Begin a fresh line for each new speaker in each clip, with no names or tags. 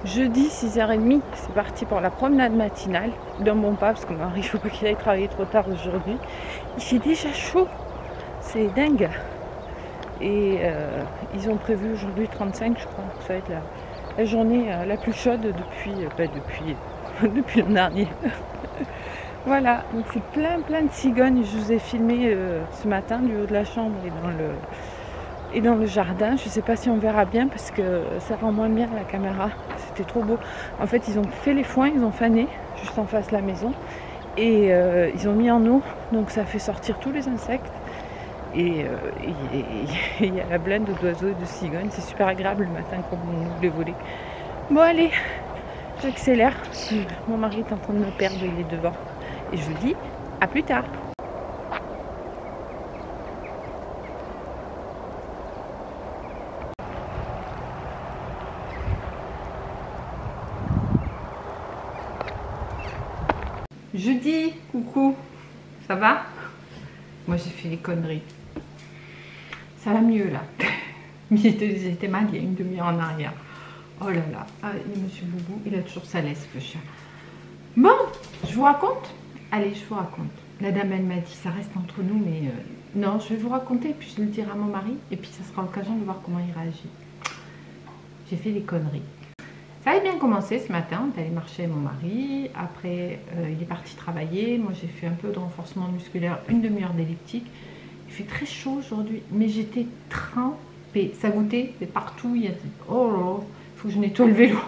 Jeudi 6h30, c'est parti pour la promenade matinale d'un bon pas parce que mon mari, il ne faut pas qu'il aille travailler trop tard aujourd'hui. Il fait déjà chaud, c'est dingue. Et ils ont prévu aujourd'hui 35, je crois. Ça va être la journée la plus chaude depuis l'an dernier. Voilà, donc c'est plein de cigognes. Je vous ai filmé ce matin du haut de la chambre et dans le jardin. Je ne sais pas si on verra bien parce que ça rend moins bien la caméra. C'était trop beau. En fait, ils ont fait les foins, ils ont fané juste en face de la maison. Et ils ont mis en eau, donc ça fait sortir tous les insectes. Et il y a la blinde d'oiseaux et de cigognes. C'est super agréable le matin quand on ouvre les volets. Bon allez, j'accélère. Mon mari est en train de me perdre, il est devant. Et je vous dis à plus tard. Jeudi, coucou, ça va? Moi j'ai fait des conneries. Ça va mieux là. Mais j'étais mal il y a une demi-heure en arrière. Oh là là, ah, monsieur Boubou, il a toujours sa laisse, le chien. Bon, je vous raconte? Allez, je vous raconte. La dame, elle m'a dit, ça reste entre nous, mais non, je vais vous raconter, puis je le dirai à mon mari, et puis ça sera l'occasion de voir comment il réagit. J'ai fait des conneries. Ça avait bien commencé ce matin, on est allé marcher avec mon mari, après il est parti travailler, moi j'ai fait un peu de renforcement musculaire, une demi-heure d'elliptique. Il fait très chaud aujourd'hui, mais j'étais trempée, ça goûtait partout, il y a... Oh là là, il faut que je nettoie le vélo.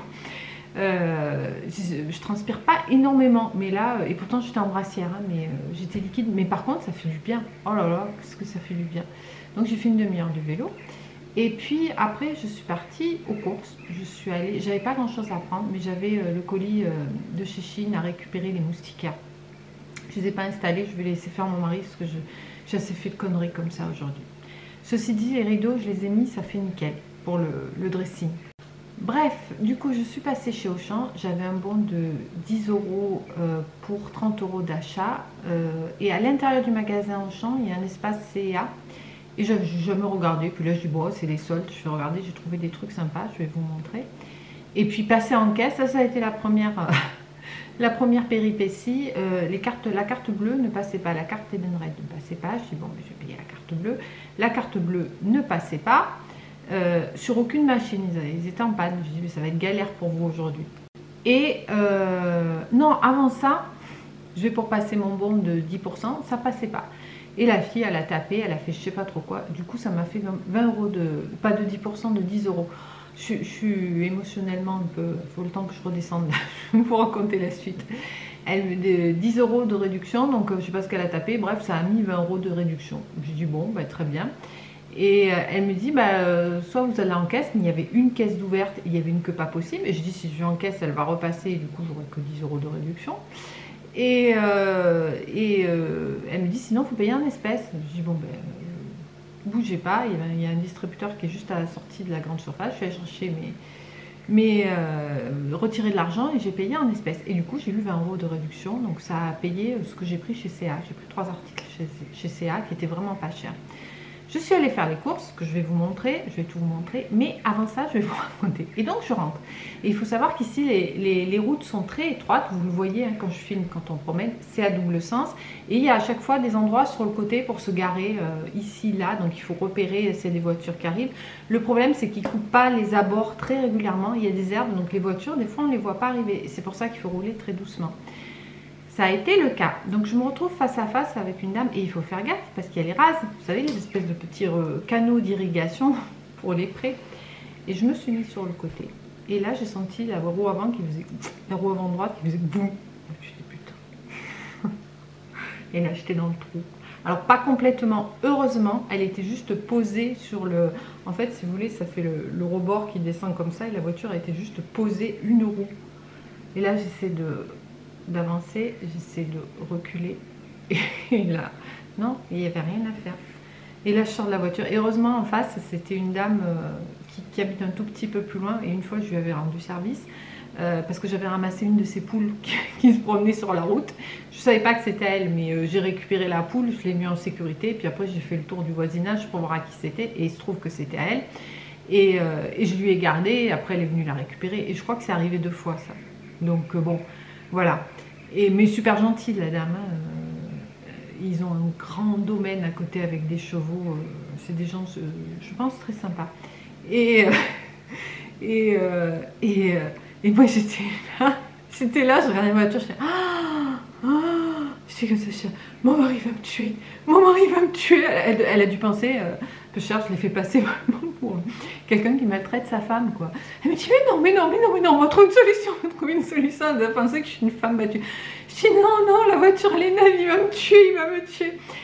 Je transpire pas énormément, mais là, et pourtant j'étais en brassière, hein, mais j'étais liquide, mais par contre ça fait du bien. Oh là là, qu'est-ce que ça fait du bien. Donc j'ai fait une demi-heure du vélo. Et puis après, je suis partie aux courses. Je suis allée, j'avais pas grand chose à prendre, mais j'avais le colis de chez Chine à récupérer les moustiquaires. Je les ai pas installés, je vais laisser faire mon mari parce que j'ai assez fait de conneries comme ça aujourd'hui. Ceci dit, les rideaux, je les ai mis, ça fait nickel pour le dressing. Bref, du coup, je suis passée chez Auchan. J'avais un bon de 10 € pour 30 € d'achat. Et à l'intérieur du magasin Auchan, il y a un espace CA. Et je me regardais, puis là je dis bon c'est les soldes, je vais regarder, j'ai trouvé des trucs sympas, je vais vous montrer. Et puis passer en caisse, ça a été la première péripétie. La carte bleue ne passait pas, la carte Edenred ne passait pas. Je dis bon je vais payer la carte bleue. La carte bleue ne passait pas sur aucune machine, ils étaient en panne. Je dis mais ça va être galère pour vous aujourd'hui. Et non, avant ça, je vais pour passer mon bon de 10%, ça passait pas. Et la fille, elle a tapé, elle a fait je sais pas trop quoi. Du coup, ça m'a fait 20 € pas de 10%, de 10 €. Je suis émotionnellement un peu... Il faut le temps que je redescende pour raconter la suite. Elle 10 € de réduction, donc je sais pas ce qu'elle a tapé. Bref, ça a mis 20 € de réduction. J'ai dit bon, bah, très bien. Et elle me dit, bah, soit vous allez en caisse, mais il y avait une caisse d'ouverte, il y avait une que pas possible. Et je dis si je vais en caisse, elle va repasser, et du coup, j'aurai que 10 € de réduction. Et elle me dit sinon il faut payer en espèces. Je dis bon ben bougez pas, il y a un distributeur qui est juste à la sortie de la grande surface. Je suis allée chercher retirer de l'argent et j'ai payé en espèces. Et du coup j'ai eu 20 € de réduction, donc ça a payé ce que j'ai pris chez CA. J'ai pris 3 articles chez CA qui étaient vraiment pas chers. Je suis allée faire les courses, que je vais vous montrer, je vais tout vous montrer, mais avant ça, je vais vous raconter. Et donc, je rentre. Et il faut savoir qu'ici, les routes sont très étroites, vous le voyez hein, quand je filme, quand on promène, c'est à double sens. Et il y a à chaque fois des endroits sur le côté pour se garer, ici, là, donc il faut repérer s'il y a des voitures qui arrivent. Le problème, c'est qu'ils ne coupent pas les abords très régulièrement, il y a des herbes, donc les voitures, des fois, on ne les voit pas arriver. C'est pour ça qu'il faut rouler très doucement. Ça a été le cas. Donc je me retrouve face à face avec une dame et il faut faire gaffe parce qu'elle est rase. Vous savez, les espèces de petits canaux d'irrigation pour les prés. Et je me suis mise sur le côté. Et là, j'ai senti la roue avant qui faisait... La roue avant droite qui faisait boum. Je me suis dit putain. Et là, j'étais dans le trou. Alors pas complètement, heureusement, elle était juste posée sur le... En fait, si vous voulez, ça fait le rebord qui descend comme ça et la voiture a été juste posée une roue. Et là, j'essaie d'avancer, j'essaie de reculer. Et là, non, il n'y avait rien à faire. Et là, je sors de la voiture. Et heureusement, en face, c'était une dame qui habite un tout petit peu plus loin. Et une fois, je lui avais rendu service. Parce que j'avais ramassé une de ces poules qui se promenait sur la route. Je ne savais pas que c'était elle, mais j'ai récupéré la poule, je l'ai mis en sécurité, puis après j'ai fait le tour du voisinage pour voir à qui c'était, et il se trouve que c'était à elle. Et je lui ai gardé, et après elle est venue la récupérer, et je crois que c'est arrivé 2 fois ça. Donc bon, voilà. Mais super gentille la dame, hein. Ils ont un grand domaine à côté avec des chevaux, c'est des gens, je pense, très sympas. Et moi j'étais là, je regardais la voiture, j'étais j'étais comme ça, je disais, mon mari va me tuer, mon mari va me tuer. Elle a dû penser, peu cher, je l'ai fait passer vraiment pour quelqu'un qui maltraite sa femme, quoi. Elle me dit, mais non, on va trouver une solution, elle a pensé que je suis une femme battue. Je dis, non, la voiture, elle est neuve, il va me tuer.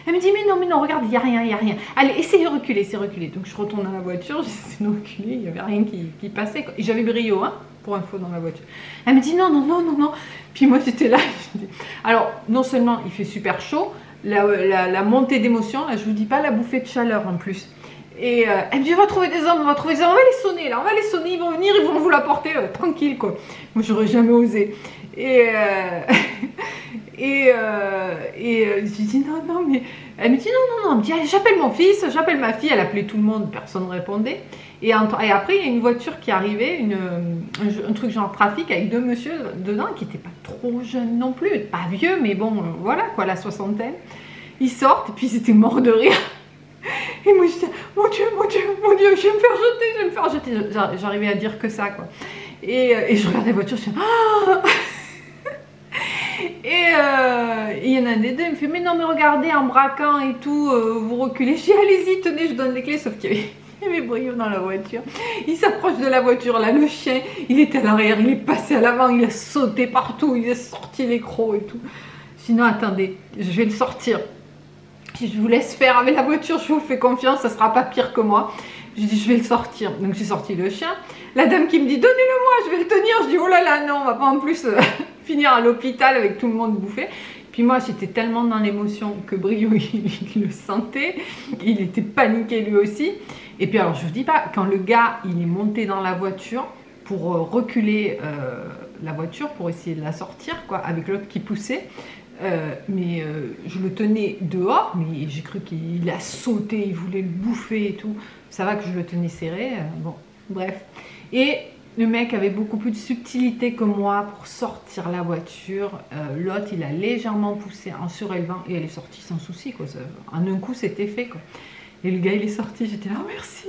Elle me dit, mais non, regarde, il n'y a rien. Allez, essayez de reculer, Donc je retourne dans la voiture, j'essaie de reculer, il n'y avait rien qui passait, quoi. Et j'avais brio, hein, pour info, dans la voiture. Elle me dit, non. Puis moi, j'étais là, je dis... Alors, non seulement il fait super chaud, la montée d'émotion, là, je vous dis pas la bouffée de chaleur en plus. Et elle me dit, on va trouver des hommes, on va les sonner, ils vont venir, ils vont vous l'apporter tranquille, quoi. Moi, j'aurais jamais osé. Et je lui dis non, mais elle me dit non, elle me dit j'appelle mon fils, j'appelle ma fille, elle appelait tout le monde, personne ne répondait. Et après, il y a une voiture qui arrivait, un truc genre trafic avec 2 monsieur dedans qui n'étaient pas trop jeunes non plus, pas vieux, mais bon, voilà quoi, la soixantaine. Ils sortent et puis ils étaient morts de rire. Et moi je disais, mon Dieu, je vais me faire jeter. J'arrivais à dire que ça, quoi. Et je regardais la voiture, je disais, et il y en a un des deux, il me fait, mais non, mais regardez, en braquant et tout, vous reculez. Je dis, allez-y, tenez, je donne les clés, sauf qu'il y avait Brio dans la voiture. Il s'approche de la voiture, là, le chien, il était à l'arrière, il est passé à l'avant, il a sauté partout, il a sorti les crocs et tout. Sinon, attendez, je vais le sortir. Je vous laisse faire avec la voiture, je vous fais confiance, ça sera pas pire que moi. Je dis, je vais le sortir. Donc j'ai sorti le chien. La dame qui me dit, donnez-le-moi, je vais le tenir. Je dis, oh là là, non, on va pas en plus finir à l'hôpital avec tout le monde bouffé. Puis moi, j'étais tellement dans l'émotion que Brio, il le sentait. Il était paniqué lui aussi. Et puis alors, je vous dis pas, quand le gars, il est monté dans la voiture pour reculer la voiture, pour essayer de la sortir, quoi, avec l'autre qui poussait. Je le tenais dehors, mais j'ai cru qu'il a sauté, il voulait le bouffer et tout. Ça va que je le tenais serré, bon, bref. Et le mec avait beaucoup plus de subtilité que moi pour sortir la voiture. L'autre, il a légèrement poussé en surélevant et elle est sortie sans souci, quoi. En un coup, c'était fait, quoi. Et le gars, il est sorti, j'étais là, oh, merci.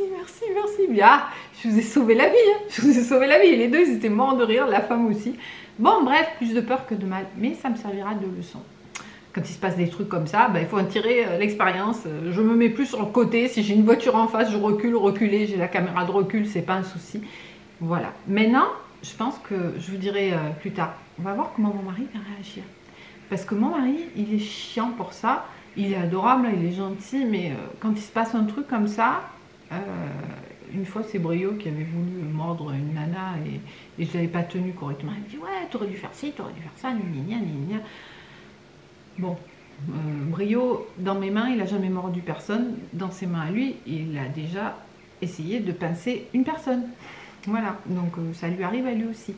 Bien, je vous ai sauvé la vie, hein. Et les deux, ils étaient morts de rire, la femme aussi. Bon, bref, plus de peur que de mal, mais ça me servira de leçon. Quand il se passe des trucs comme ça, il faut en tirer l'expérience. Je me mets plus sur le côté. Si j'ai une voiture en face, je reculer. J'ai la caméra de recul, c'est pas un souci. Voilà. Maintenant, je pense que je vous dirai plus tard. On va voir comment mon mari va réagir. Parce que mon mari, il est chiant pour ça. Il est adorable, il est gentil, mais quand il se passe un truc comme ça, une fois c'est Brio qui avait voulu mordre une nana et je l'avais pas tenu correctement. Il me dit, ouais, t'aurais dû faire ci, t'aurais dû faire ça, gna. Bon, Brio, dans mes mains, il n'a jamais mordu personne. Dans ses mains à lui, il a déjà essayé de pincer une personne. Voilà, donc ça lui arrive à lui aussi.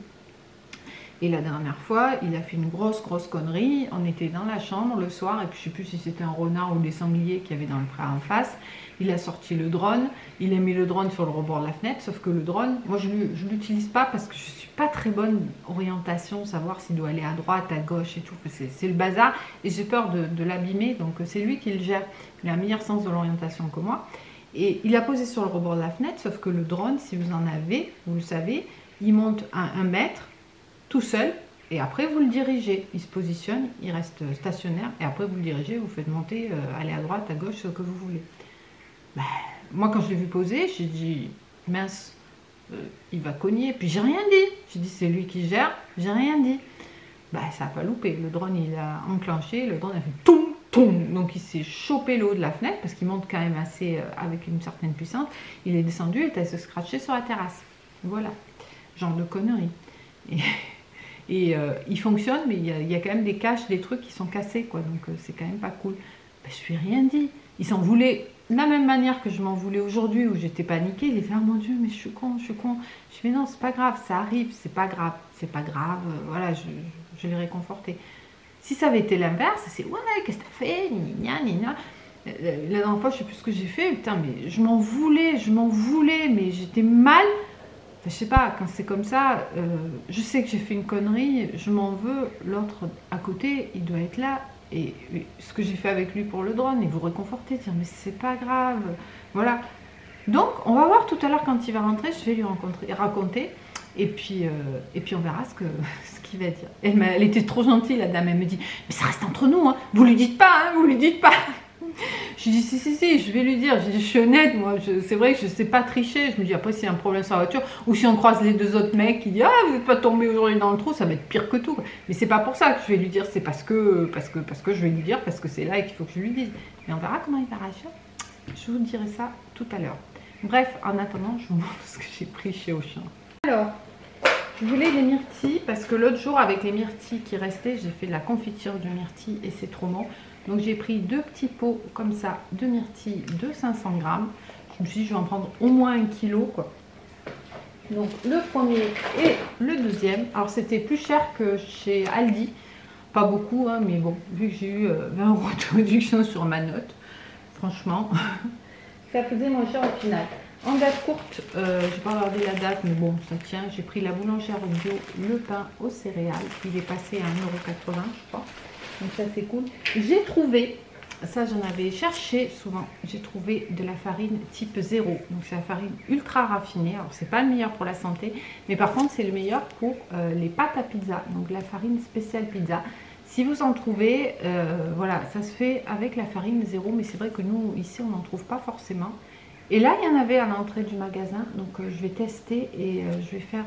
Et la dernière fois, il a fait une grosse connerie. On était dans la chambre le soir, et puis je ne sais plus si c'était un renard ou des sangliers qu'il y avait dans le pré en face. Il a sorti le drone, il a mis le drone sur le rebord de la fenêtre, sauf que le drone, moi je ne l'utilise pas parce que je ne suis pas très bonne orientation, savoir s'il doit aller à droite, à gauche et tout. C'est le bazar, et j'ai peur de l'abîmer, donc c'est lui qui le gère. Il a un meilleur sens de l'orientation que moi. Et il a posé sur le rebord de la fenêtre, sauf que le drone, si vous en avez, vous le savez, il monte à 1 mètre, tout seul, Et après, vous le dirigez. Il se positionne, il reste stationnaire. Et après, vous le dirigez, vous faites monter, aller à droite, à gauche, ce que vous voulez. Ben, moi, quand je l'ai vu poser, j'ai dit, mince, il va cogner. Puis j'ai rien dit. J'ai dit, c'est lui qui gère. J'ai rien dit. Ben, ça n'a pas loupé. Le drone, il a enclenché. Le drone a fait toum, toum. Donc, il s'est chopé le haut de la fenêtre parce qu'il monte quand même assez avec une certaine puissance. Il est descendu et il a se scratché sur la terrasse. Voilà. Genre de conneries. Et il fonctionne, mais il y a quand même des caches, des trucs qui sont cassés, quoi. Donc, c'est quand même pas cool. Ben, je lui ai rien dit. Il s'en voulait de la même manière que je m'en voulais aujourd'hui, où j'étais paniquée. Il est fait, ah mon Dieu, mais je suis con, je suis con. Je dis, mais non, c'est pas grave, ça arrive, c'est pas grave, c'est pas grave. Voilà, je l'ai réconforté. Si ça avait été l'inverse, c'est, ouais, qu'est-ce que t'as fait, gna, gna, gna. La dernière fois, je sais plus ce que j'ai fait, putain, mais je m'en voulais, mais j'étais mal. Enfin, je sais pas, quand c'est comme ça, je sais que j'ai fait une connerie, je m'en veux, l'autre à côté, il doit être là. Et ce que j'ai fait avec lui pour le drone, et vous réconforter, dire mais c'est pas grave, voilà. Donc on va voir tout à l'heure quand il va rentrer, je vais lui raconter, et puis on verra ce qu'il va dire. Elle était trop gentille, la dame, elle me dit mais ça reste entre nous, hein. Vous lui dites pas, hein, vous lui dites pas. Je dis si, je vais lui dire. Je suis honnête, moi, c'est vrai que je ne sais pas tricher. Je me dis après s'il y a un problème sur la voiture, ou si on croise les deux autres mecs qui disent ah vous n'êtes pas tombé aujourd'hui dans le trou, ça va être pire que tout. Mais c'est pas pour ça que je vais lui dire, c'est parce que je vais lui dire, parce que c'est là et qu'il faut que je lui dise. Mais on verra comment il va réagir. Je vous dirai ça tout à l'heure. Bref, en attendant, je vous montre ce que j'ai pris chez Auchan. Alors, je voulais des myrtilles parce que l'autre jour avec les myrtilles qui restaient, j'ai fait de la confiture de myrtilles et c'est trop bon. Donc j'ai pris 2 petits pots comme ça de myrtilles de 500 grammes. Je me suis dit je vais en prendre au moins 1 kilo quoi. Donc le premier et le deuxième. Alors c'était plus cher que chez Aldi. Pas beaucoup hein, mais bon, vu que j'ai eu 20 € de réduction sur ma note, franchement, ça faisait moins cher au final. En date courte, je n'ai pas regardé la date mais bon ça tient. J'ai pris la boulangère bio, le pain aux céréales. Il est passé à 1,80 € je crois. Donc ça c'est cool. J'ai trouvé, ça j'en avais cherché souvent, j'ai trouvé de la farine type 0. Donc c'est la farine ultra raffinée. Alors c'est pas le meilleur pour la santé, mais par contre c'est le meilleur pour les pâtes à pizza. Donc la farine spéciale pizza. Si vous en trouvez, voilà, ça se fait avec la farine 0. Mais c'est vrai que nous ici on n'en trouve pas forcément. Et là il y en avait à l'entrée du magasin. Donc je vais tester et je vais faire...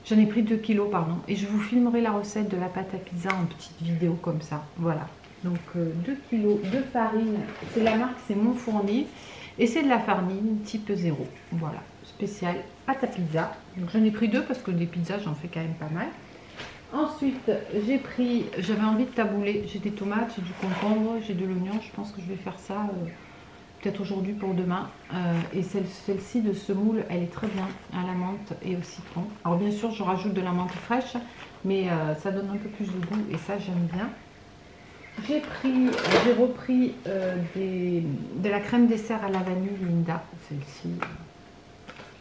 J'en ai pris 2 kilos, pardon. Et je vous filmerai la recette de la pâte à pizza en petite vidéo comme ça. Voilà. Donc 2 kilos de farine. C'est la marque, c'est Monfourni. Et c'est de la farine type 0. Voilà. Spéciale pâte à pizza. Donc j'en ai pris 2 parce que des pizzas, j'en fais quand même pas mal. Ensuite, j'ai pris... J'avais envie de tabouler. J'ai des tomates, j'ai du concombre, j'ai de l'oignon. Je pense que je vais faire ça... peut-être aujourd'hui pour demain. Et celle-ci de semoule, elle est très bien à la menthe et au citron. Alors bien sûr, je rajoute de la menthe fraîche, mais ça donne un peu plus de goût et ça j'aime bien. J'ai repris de la crème dessert à la vanille Linda. Celle-ci,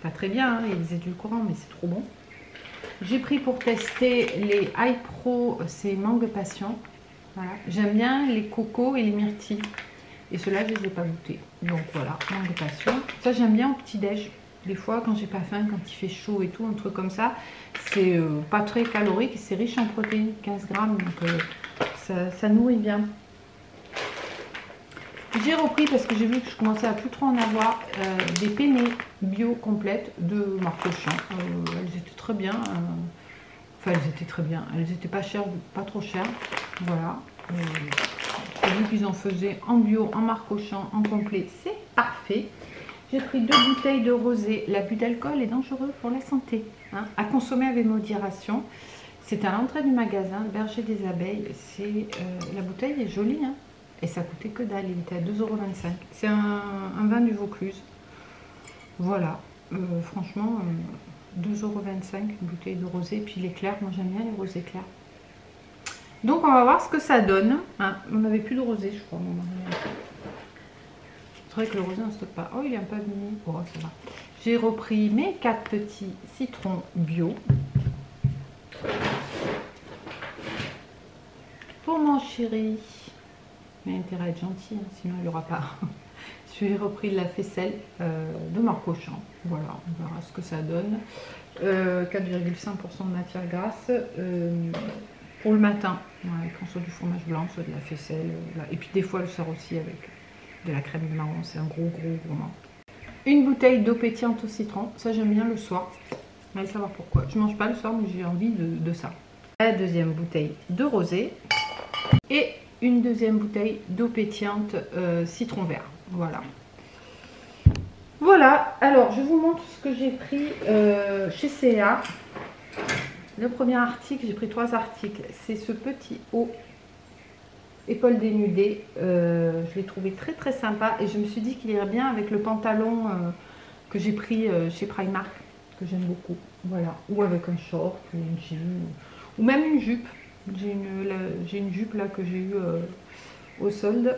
pas très bien, hein, il y a des édulcorants, mais c'est trop bon. J'ai pris pour tester les iPro, c'est mangue passion. Voilà. J'aime bien les cocos et les myrtilles. Et ceux-là, je ne les ai pas goûtés. Donc voilà, mangue passion. Ça, j'aime bien au petit-déj. Des fois, quand j'ai pas faim, quand il fait chaud et tout, un truc comme ça, c'est pas très calorique. C'est riche en protéines, 15 grammes. Donc ça nourrit bien. J'ai repris, parce que j'ai vu que je commençais à plus trop en avoir, des penne bio complètes de marque Auchan. Elles étaient très bien. Enfin, elles étaient très bien. Elles étaient pas chères, pas trop chères. Voilà. J'ai vu qu'ils en faisaient en bio, en marque Auchan, en complet. C'est parfait. J'ai pris 2 bouteilles de rosé. L'abus d'alcool est dangereux pour la santé. Hein, à consommer avec modération. C'est à l'entrée du magasin, Berger des Abeilles. La bouteille est jolie. Hein, et ça coûtait que dalle. Il était à 2,25 €. C'est un vin du Vaucluse. Voilà. Franchement, 2,25 € une bouteille de rosé. Puis les clairs, moi j'aime bien les rosés clairs. Donc on va voir ce que ça donne. Hein, on n'avait plus de rosé, je crois. C'est vrai que le rosé on ne stocke pas. Oh, il est un peu abîmé. Oh, ça va. J'ai repris mes 4 petits citrons bio. Pour mon chéri. Mais intérêt à être gentil, hein, sinon il n'y aura pas. J'ai repris de la faisselle de Marc-Auchan. Voilà, on verra ce que ça donne. 4,5% de matière grasse pour le matin. Ouais, quand soit du fromage blanc, soit de la faisselle. Là. Et puis des fois, je sors aussi avec de la crème de marron. C'est un gros gourmand. Une bouteille d'eau pétillante au citron. Ça, j'aime bien le soir. Allez savoir pourquoi. Je mange pas le soir, mais j'ai envie de ça. La deuxième bouteille de rosé. Et une deuxième bouteille d'eau pétillante citron vert. Voilà. Voilà. Alors, je vous montre ce que j'ai pris chez C&A. Le premier article, j'ai pris 3 articles. C'est ce petit haut épaule dénudée. Je l'ai trouvé très sympa. Et je me suis dit qu'il irait bien avec le pantalon que j'ai pris chez Primark. Que j'aime beaucoup. Voilà. Ou avec un short, ou une jean. Ou même une jupe. J'ai une jupe là que j'ai eue au solde.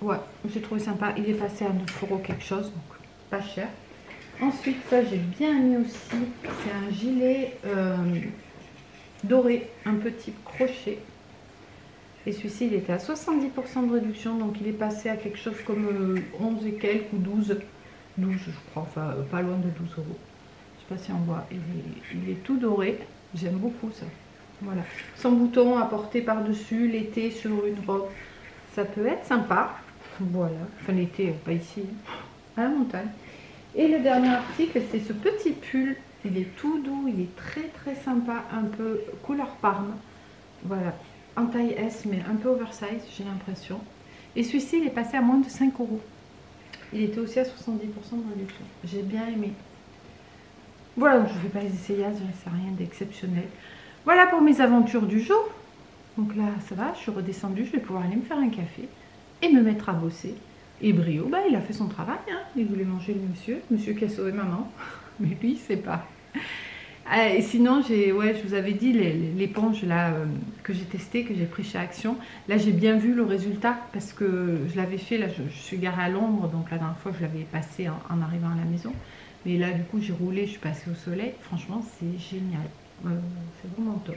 Ouais, j'ai trouvé sympa. Il est passé à 9 € quelque chose, donc pas cher. Ensuite, ça j'ai bien aimé aussi. C'est un gilet doré, un petit crochet. Et celui-ci, il était à 70% de réduction, donc il est passé à quelque chose comme 11 et quelques ou 12. 12, je crois, enfin pas loin de 12 €. Je sais pas si on voit. Il est tout doré. J'aime beaucoup ça. Voilà, sans bouton à porter par-dessus, l'été sur une robe, ça peut être sympa. Voilà, enfin l'été, pas ici, à la montagne. Et le dernier article, c'est ce petit pull. Il est tout doux, il est très sympa, un peu couleur parme. Voilà, en taille S, mais un peu oversize, j'ai l'impression. Et celui-ci, il est passé à moins de 5 €. Il était aussi à 70% de réduction. J'ai bien aimé. Voilà, donc je ne fais pas les essayages, c'est rien d'exceptionnel. Voilà pour mes aventures du jour. Donc là, ça va, je suis redescendue, je vais pouvoir aller me faire un café et me mettre à bosser. Et Brio, bah, il a fait son travail, hein. Il voulait manger le monsieur qui a sauvé maman. Mais lui, il sait pas. Et sinon, je vous avais dit l'éponge là que j'ai testée, que j'ai pris chez Action. Là, j'ai bien vu le résultat parce que je l'avais fait, là, je suis garée à l'ombre. Donc la dernière fois, je l'avais passé en arrivant à la maison. Mais là, du coup, j'ai roulé, je suis passée au soleil. Franchement, c'est génial. C'est vraiment top.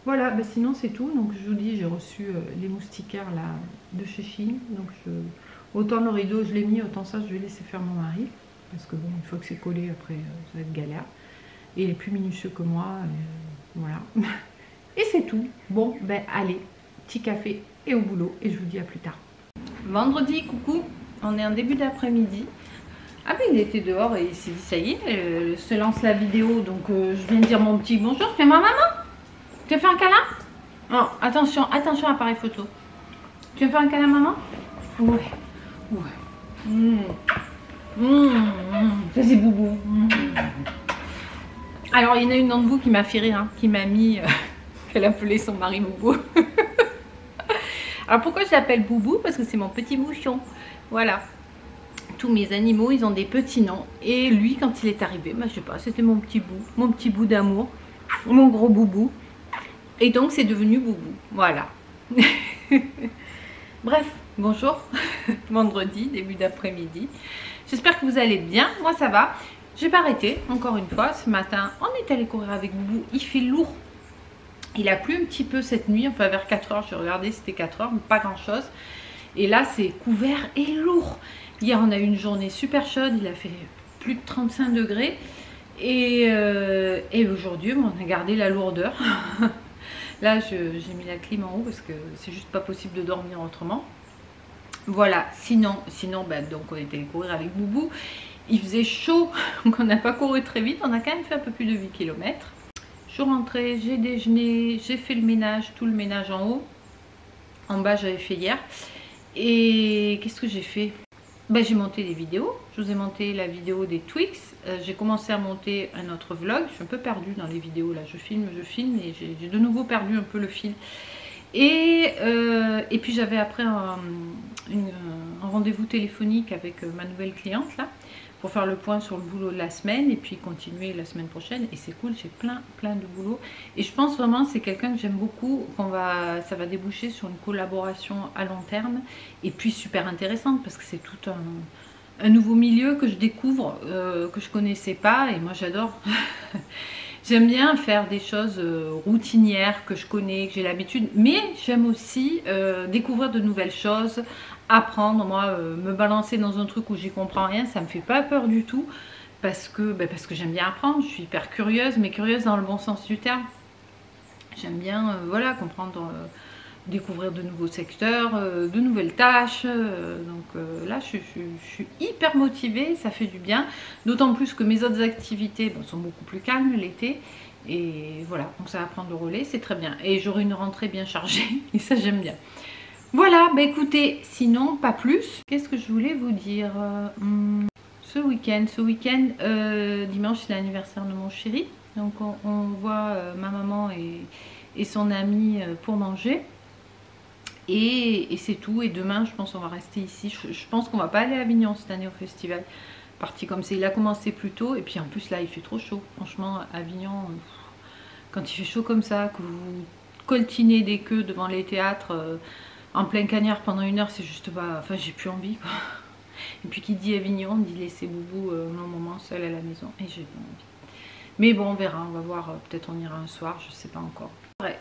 Voilà, bah sinon c'est tout. Donc je vous dis, j'ai reçu les moustiquaires là de chez Chine. Donc autant le rideau je l'ai mis, autant ça je vais laisser faire mon mari. Parce que bon, une fois que c'est collé, après ça va être galère. Et il est plus minutieux que moi. Voilà. Et c'est tout. Bon, ben allez, petit café et au boulot. Et je vous dis à plus tard. Vendredi, coucou. On est en début d'après-midi. Ah ben il était dehors et il s'est dit ça y est, se lance la vidéo, donc je viens de dire mon petit bonjour, fais ma maman. Tu as fait un câlin? Oh, attention, appareil photo. Tu veux faire un câlin maman? Ouais. Vas-y boubou. Alors il y en a une d'entre vous qui m'a fait rire, hein, qui m'a mis, qu'elle appelait son mari boubou. Alors pourquoi je l'appelle boubou? Parce que c'est mon petit bouchon, voilà. Tous mes animaux, ils ont des petits noms. Et lui, quand il est arrivé, bah, je sais pas, c'était mon petit bout d'amour, mon gros boubou. Et donc, c'est devenu boubou. Voilà. Bref, bonjour. Vendredi, début d'après-midi. J'espère que vous allez bien. Moi, ça va. Je vais pas arrêter, encore une fois. Ce matin, on est allé courir avec boubou. Il fait lourd. Il a plu un petit peu cette nuit. Enfin, vers 4 h, je regardais, c'était 4 h, mais pas grand-chose. Et là, c'est couvert et lourd. Hier, on a eu une journée super chaude, il a fait plus de 35 degrés. Et aujourd'hui, on a gardé la lourdeur. Là, j'ai mis la clim en haut parce que c'est juste pas possible de dormir autrement. Voilà, sinon bah, donc on était allé courir avec Boubou. Il faisait chaud, donc on n'a pas couru très vite. On a quand même fait un peu plus de 8 km. Je suis rentrée, j'ai déjeuné, j'ai fait le ménage, tout le ménage en haut. En bas, j'avais fait hier. Et qu'est-ce que j'ai fait? Ben, j'ai monté des vidéos, je vous ai monté la vidéo des Twix, j'ai commencé à monter un autre vlog, je suis un peu perdue dans les vidéos là, je filme et j'ai de nouveau perdu un peu le fil. Et puis j'avais après un rendez-vous téléphonique avec ma nouvelle cliente là, pour faire le point sur le boulot de la semaine et puis continuer la semaine prochaine. Et c'est cool, j'ai plein de boulot. Et je pense vraiment c'est quelqu'un que j'aime beaucoup, ça va déboucher sur une collaboration à long terme. Et puis super intéressante parce que c'est tout un nouveau milieu que je découvre, que je connaissais pas. Et moi j'adore. J'aime bien faire des choses routinières que je connais, que j'ai l'habitude, mais j'aime aussi découvrir de nouvelles choses, apprendre. Moi, me balancer dans un truc où j'y comprends rien, ça me fait pas peur du tout, parce que j'aime bien apprendre. Je suis hyper curieuse, mais curieuse dans le bon sens du terme. J'aime bien voilà, comprendre, découvrir de nouveaux secteurs, de nouvelles tâches. Donc là, je suis hyper motivée, ça fait du bien. D'autant plus que mes autres activités sont beaucoup plus calmes l'été. Et voilà, donc ça va prendre le relais, c'est très bien. Et j'aurai une rentrée bien chargée, et ça j'aime bien. Voilà, bah écoutez, sinon pas plus. Qu'est-ce que je voulais vous dire ce week-end, dimanche c'est l'anniversaire de mon chéri. Donc on voit ma maman et son ami pour manger. Et c'est tout. Et demain, je pense qu'on va rester ici. Je pense qu'on va pas aller à Avignon cette année au festival. Parti comme c'est. Il a commencé plus tôt. Et puis en plus, là, il fait trop chaud. Franchement, Avignon, quand il fait chaud comme ça, que vous coltinez des queues devant les théâtres en plein cagnard pendant 1 heure, c'est juste pas. Enfin, j'ai plus envie, quoi. Et puis qui dit Avignon, dit laisser Boubou un moment seul à la maison. Et j'ai pas envie. Mais bon, on verra. On va voir. Peut-être on ira un soir. Je sais pas encore.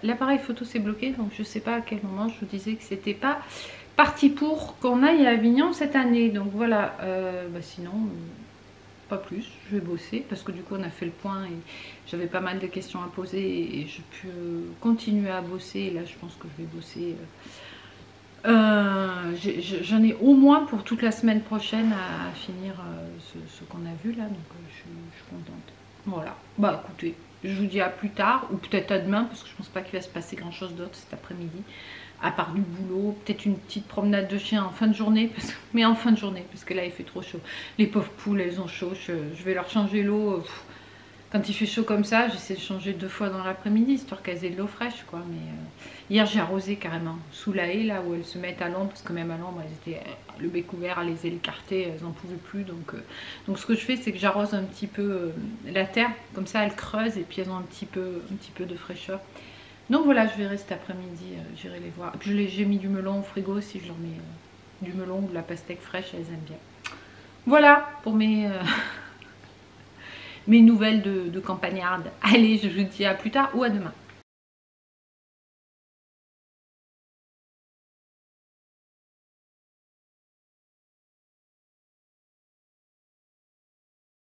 L'appareil photo s'est bloqué, donc je sais pas à quel moment. Je vous disais que c'était pas parti pour qu'on aille à Avignon cette année. Donc voilà, sinon pas plus, je vais bosser parce que du coup on a fait le point et j'avais pas mal de questions à poser et je peux continuer à bosser. Et là je pense que je vais bosser, j'en ai au moins pour toute la semaine prochaine à finir ce qu'on a vu là, donc je suis contente. Voilà, bah écoutez, je vous dis à plus tard, ou peut-être à demain, parce que je pense pas qu'il va se passer grand chose d'autre cet après-midi, à part du boulot, peut-être une petite promenade de chien en fin de journée, mais en fin de journée, parce que là il fait trop chaud. Les pauvres poules, elles ont chaud, je vais leur changer l'eau. Quand il fait chaud comme ça, j'essaie de changer 2 fois dans l'après-midi, histoire qu'elles aient de l'eau fraîche, quoi. Mais hier j'ai arrosé carrément, sous la haie, là où elles se mettent à l'ombre, parce que même à l'ombre, elles étaient le bec ouvert, à les ailes écartées, elles n'en pouvaient plus. Donc ce que je fais, c'est que j'arrose un petit peu la terre, comme ça elles creusent et puis elles ont un petit peu de fraîcheur. Donc voilà, je verrai cet après-midi, j'irai les voir. Et puis j'ai mis du melon au frigo, si je leur mets du melon ou de la pastèque fraîche, elles aiment bien. Voilà pour mes... mes nouvelles de campagnarde. Allez, je vous dis à plus tard ou à demain.